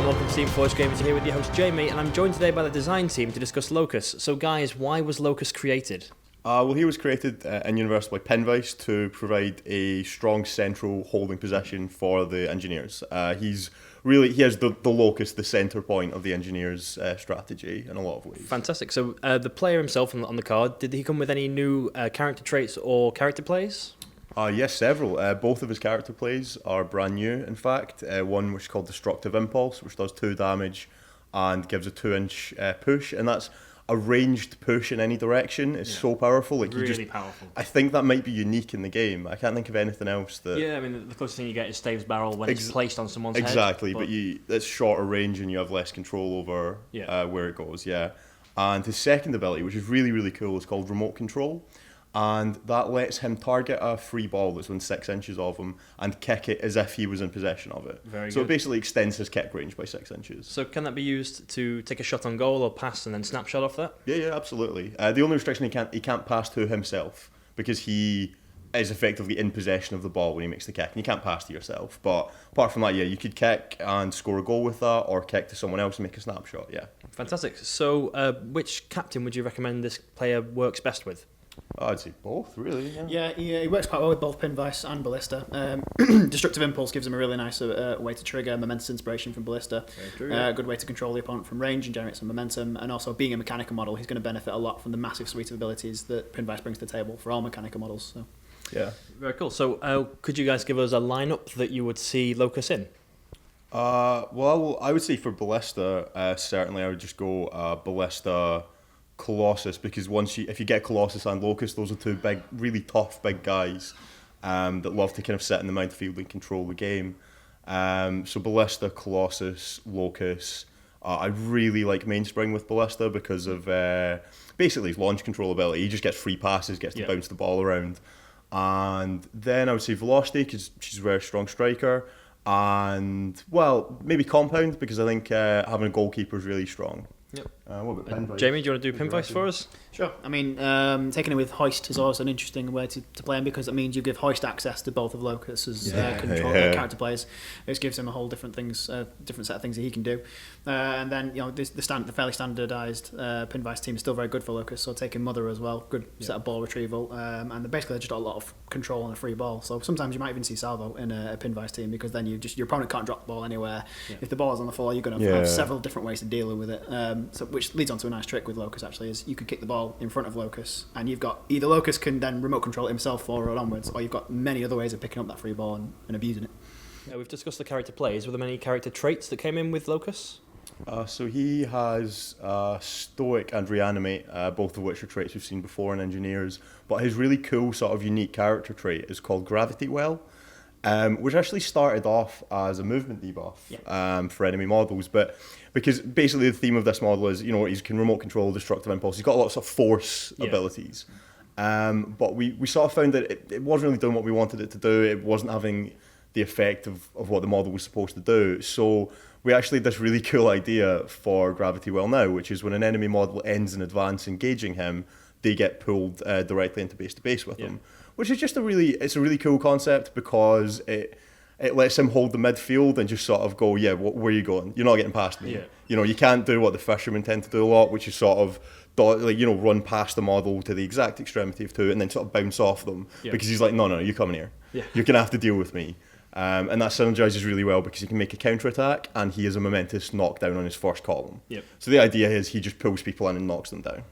welcome to Steamforged Gamers. Here with your host Jamie, and I'm joined today by the design team to discuss Locus. So guys, why was Locus created? Well, he was created in universe by Pinvice to provide a strong central holding position for the engineers. He has the Locus, the centre point of the engineers' strategy in a lot of ways. Fantastic. So the player himself on the card, did he come with any new character traits or character plays? Yes, several. Both of his character plays are brand new, in fact. One which is called Destructive Impulse, which does 2 damage and gives a 2-inch push, and that's a ranged push in any direction. It's so powerful. Like really powerful. I think that might be unique in the game. I can't think of anything else that... Yeah, I mean, the closest thing you get is Stave's Barrel when it's placed on someone's exactly, head. Exactly, but it's shorter range and you have less control over where it goes, And his second ability, which is really, really cool, is called Remote Control. And that lets him target a free ball that's within 6 inches of him and kick it as if he was in possession of it. Very so good. It basically extends his kick range by 6 inches. So can that be used to take a shot on goal or pass and then snapshot off that? Yeah, absolutely. The only restriction he can't pass to himself because he is effectively in possession of the ball when he makes the kick, and you can't pass to yourself. But apart from that, you could kick and score a goal with that, or kick to someone else and make a snapshot. Fantastic. So which captain would you recommend this player works best with? I'd say both, really. Yeah, he works quite well with both Pinvice and Ballista. Destructive Impulse gives him a really nice way to trigger momentous inspiration from Ballista. Very true, good way to control the opponent from range and generate some momentum. And also, being a mechanical model, he's going to benefit a lot from the massive suite of abilities that Pinvice brings to the table for all mechanical models. So. Yeah. Very cool. So could you guys give us a lineup that you would see Locus in? Well, I would say for Ballista, certainly I would just go Ballista... Colossus, because if you get Colossus and Locus, those are 2 big, really tough big guys that love to kind of sit in the midfield and control the game. So Ballista, Colossus, Locus. I really like Mainspring with Ballista because of basically his launch control ability. He just gets free passes, gets to bounce the ball around. And then I would say Velocity, because she's a very strong striker. And, well, maybe Compound, because I think having a goalkeeper is really strong. Yep. What about Pinvice? Jamie, do you want to do Pinvice for us? Sure. I mean, taking it with Hoist is also an interesting way to play him because it means you give Hoist access to both of Locus's character players, which gives him a whole different set of things that he can do. And then the fairly standardised Pinvice team is still very good for Locus. So taking Mother as well, good set of ball retrieval, and they basically just got a lot of control on a free ball. So sometimes you might even see Salvo in a Pinvice team because then your opponent can't drop the ball anywhere. Yeah. If the ball is on the floor, you're going to have several different ways to deal with it. So which leads on to a nice trick with Locus actually is you could kick the ball in front of Locus and you've got either Locus can then remote control it himself forward or onwards, or you've got many other ways of picking up that free ball and abusing it. Yeah, we've discussed the character plays. Were there many character traits that came in with Locus? So he has Stoic and Reanimate, both of which are traits we've seen before in Engineers, but his really cool sort of unique character trait is called Gravity Well, which actually started off as a movement debuff for enemy models, but because basically the theme of this model is, he can remote control Destructive Impulse. He's got lots of force abilities, but we sort of found that it wasn't really doing what we wanted it to do. It wasn't having the effect of what the model was supposed to do. So we actually had this really cool idea for Gravity Well now, which is when an enemy model ends in advance engaging him, they get pulled directly into base-to-base with them, which is just a really cool concept because it lets him hold the midfield and just sort of go, where are you going? You're not getting past me. Yeah. You can't do what the fishermen tend to do a lot, which is sort of run past the model to the exact extremity of 2 and then sort of bounce off them because he's like, no, you come in here. Yeah. You're going to have to deal with me. And that synergizes really well because he can make a counter-attack and he has a momentous knockdown on his first column. Yep. So the idea is he just pulls people in and knocks them down.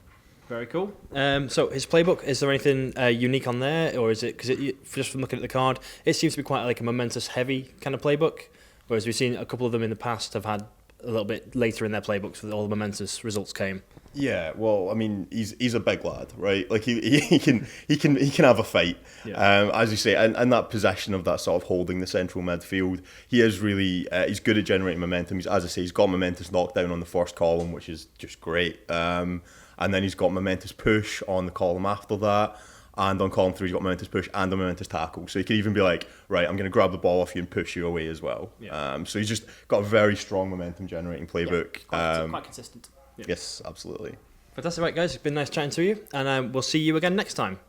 Very cool. So his playbook, is there anything unique on there, or is it because just from looking at the card, it seems to be quite like a momentous heavy kind of playbook, whereas we've seen a couple of them in the past have had a little bit later in their playbooks where all the momentous results came. Yeah, well, I mean, he's a big lad, right? Like he can have a fight, as you say, and that possession of that sort of holding the central midfield, he is really he's good at generating momentum. He's got momentous knockdown on the first column, which is just great. And then he's got momentous push on the column after that. And on column 3, he's got momentous push and a momentous tackle. So he could even be like, right, I'm going to grab the ball off you and push you away as well. Yeah. So he's just got a very strong momentum generating playbook. Quite consistent. Yes, absolutely. Fantastic. Right, guys, it's been nice chatting to you. And we'll see you again next time.